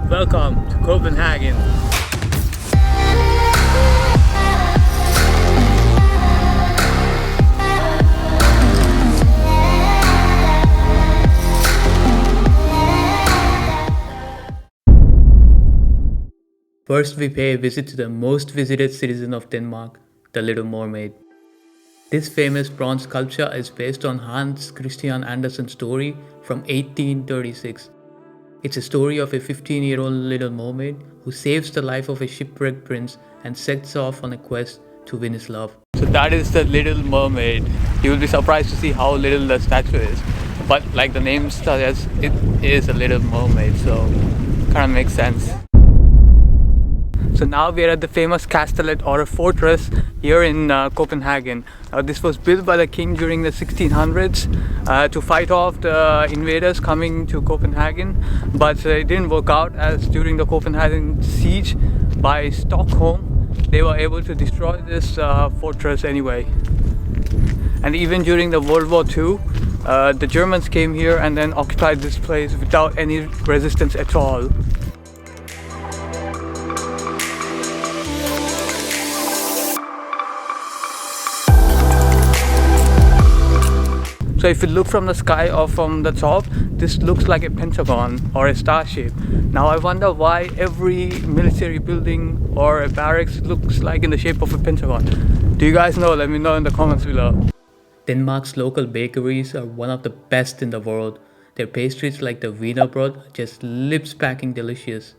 Welcome to Copenhagen. First, we pay a visit to the most visited citizen of Denmark, the Little Mermaid. This famous bronze sculpture is based on Hans Christian Andersen's story from 1836. It's a story of a 15-year-old little mermaid who saves the life of a shipwrecked prince and sets off on a quest to win his love. So that is the Little Mermaid. You will be surprised to see how little the statue is. But like the name suggests, it is a Little Mermaid, so kind of makes sense. So now we are at the famous Kastellet, or a fortress here in Copenhagen. This was built by the king during the 1600s to fight off the invaders coming to Copenhagen, but it didn't work out, as during the Copenhagen siege by Stockholm they were able to destroy this fortress anyway. And even during the World War II, the Germans came here and then occupied this place without any resistance at all. So if you look from the sky or from the top, this looks like a pentagon or a star shape. Now I wonder why every military building or a barracks looks like in the shape of a pentagon. Do you guys know? Let me know in the comments below. Denmark's local bakeries are one of the best in the world. Their pastries like the wienerbrød are just lips-packing delicious.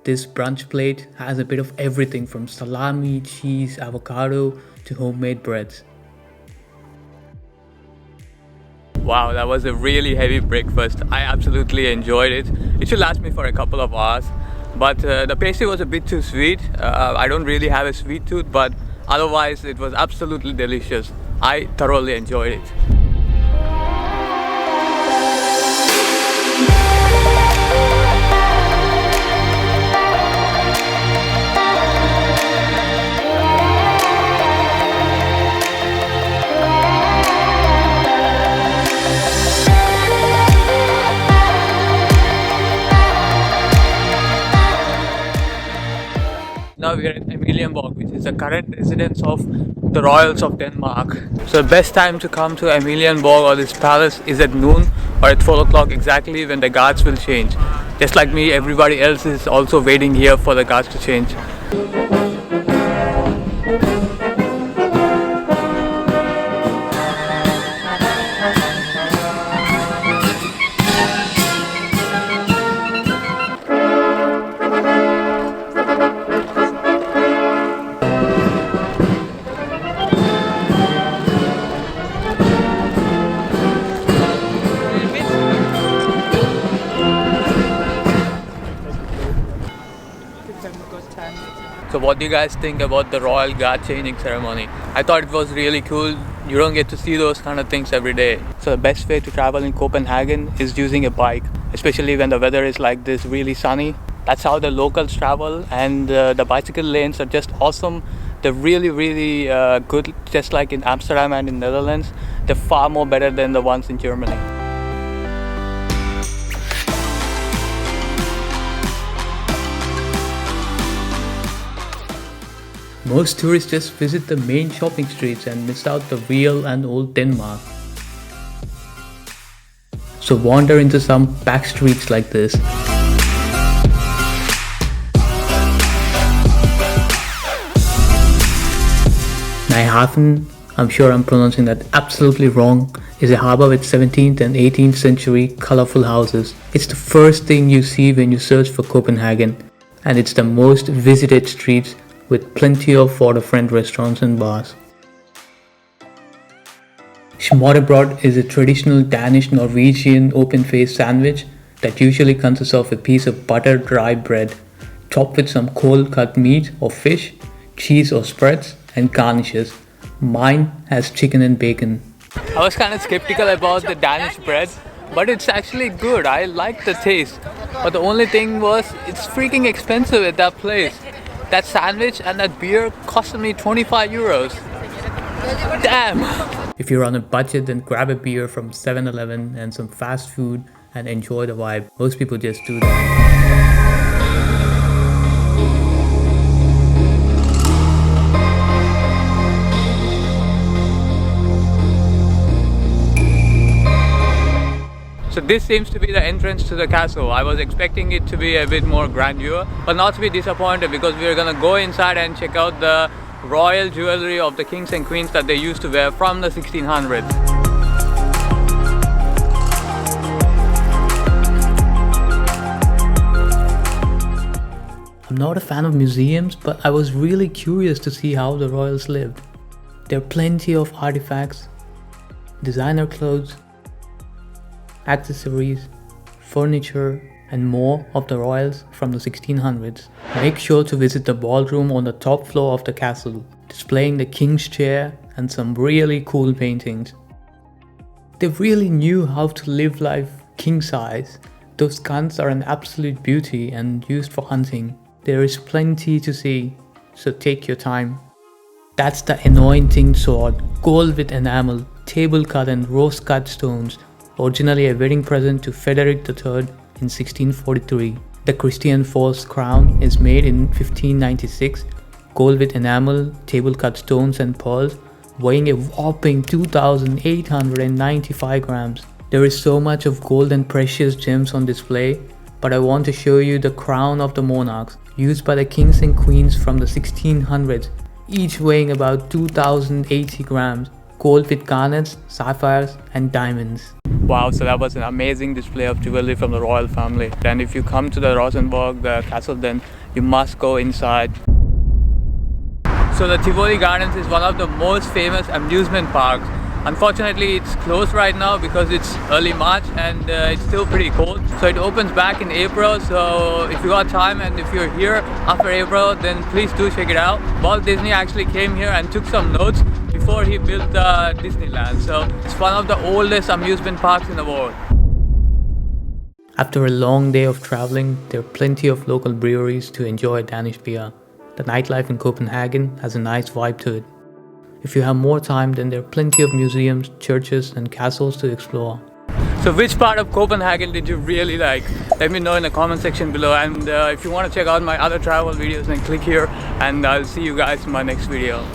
This brunch plate has a bit of everything from salami, cheese, avocado to homemade breads. Wow, that was a really heavy breakfast. I absolutely enjoyed it. It should last me for a couple of hours. But the pastry was a bit too sweet. I don't really have a sweet tooth, but otherwise it was absolutely delicious. I thoroughly enjoyed it. Now we are at Amalienborg, which is the current residence of the royals of Denmark. So the best time to come to Amalienborg or this palace is at noon or at 4 o'clock exactly, when the guards will change. Just like me, everybody else is also waiting here for the guards to change. So what do you guys think about the royal guard changing ceremony? I thought it was really cool. You don't get to see those kind of things every day. So the best way to travel in Copenhagen is using a bike, especially when the weather is like this, really sunny. That's how the locals travel, and the bicycle lanes are just awesome. They're really good, just like in Amsterdam and in Netherlands. They're far more better than the ones in Germany. Most tourists just visit the main shopping streets and miss out the real and old Denmark. So wander into some back streets like this. Nyhavn, I'm sure I'm pronouncing that absolutely wrong, is a harbour with 17th and 18th century colourful houses. It's the first thing you see when you search for Copenhagen, and it's the most visited streets with plenty of waterfront restaurants and bars. Smørrebrød is a traditional Danish Norwegian open-faced sandwich that usually consists of a piece of buttered dry bread, topped with some cold-cut meat or fish, cheese or spreads, and garnishes. Mine has chicken and bacon. I was kind of skeptical about the Danish bread, but it's actually good. I like the taste. But the only thing was, it's freaking expensive at that place. That sandwich and that beer costed me 25 euros. Damn! If you're on a budget, then grab a beer from 7-Eleven and some fast food and enjoy the vibe. Most people just do that. So this seems to be the entrance to the castle. I was expecting it to be a bit more grandeur, but not to be disappointed because we are gonna go inside and check out the royal jewelry of the kings and queens that they used to wear from the 1600s. I'm not a fan of museums, but I was really curious to see how the royals lived. There are plenty of artifacts, designer clothes, accessories, furniture, and more of the royals from the 1600s. Make sure to visit the ballroom on the top floor of the castle, displaying the king's chair and some really cool paintings. They really knew how to live life king size. Those guns are an absolute beauty and used for hunting. There is plenty to see, so take your time. That's the anointing sword, gold with enamel, table cut and rose cut stones, originally a wedding present to Frederick III in 1643. The Christian Falls crown is made in 1596, gold with enamel, table cut stones and pearls, weighing a whopping 2,895 grams. There is so much of gold and precious gems on display, but I want to show you the crown of the monarchs, used by the kings and queens from the 1600s, each weighing about 2,080 grams, gold with garnets, sapphires and diamonds. Wow, so that was an amazing display of jewelry from the royal family. And if you come to the Rosenborg Castle, then you must go inside. So the Tivoli Gardens is one of the most famous amusement parks. Unfortunately, it's closed right now because it's early March and it's still pretty cold. So it opens back in April, so if you got time and if you're here after April, then please do check it out. Walt Disney actually came here and took some notes before he built Disneyland. So it's one of the oldest amusement parks in the world. After a long day of traveling, there are plenty of local breweries to enjoy Danish beer. The nightlife in Copenhagen has a nice vibe to it. If you have more time, then there are plenty of museums, churches and castles to explore. So which part of Copenhagen did you really like? Let me know in the comment section below, and if you want to check out my other travel videos, then click here and I'll see you guys in my next video.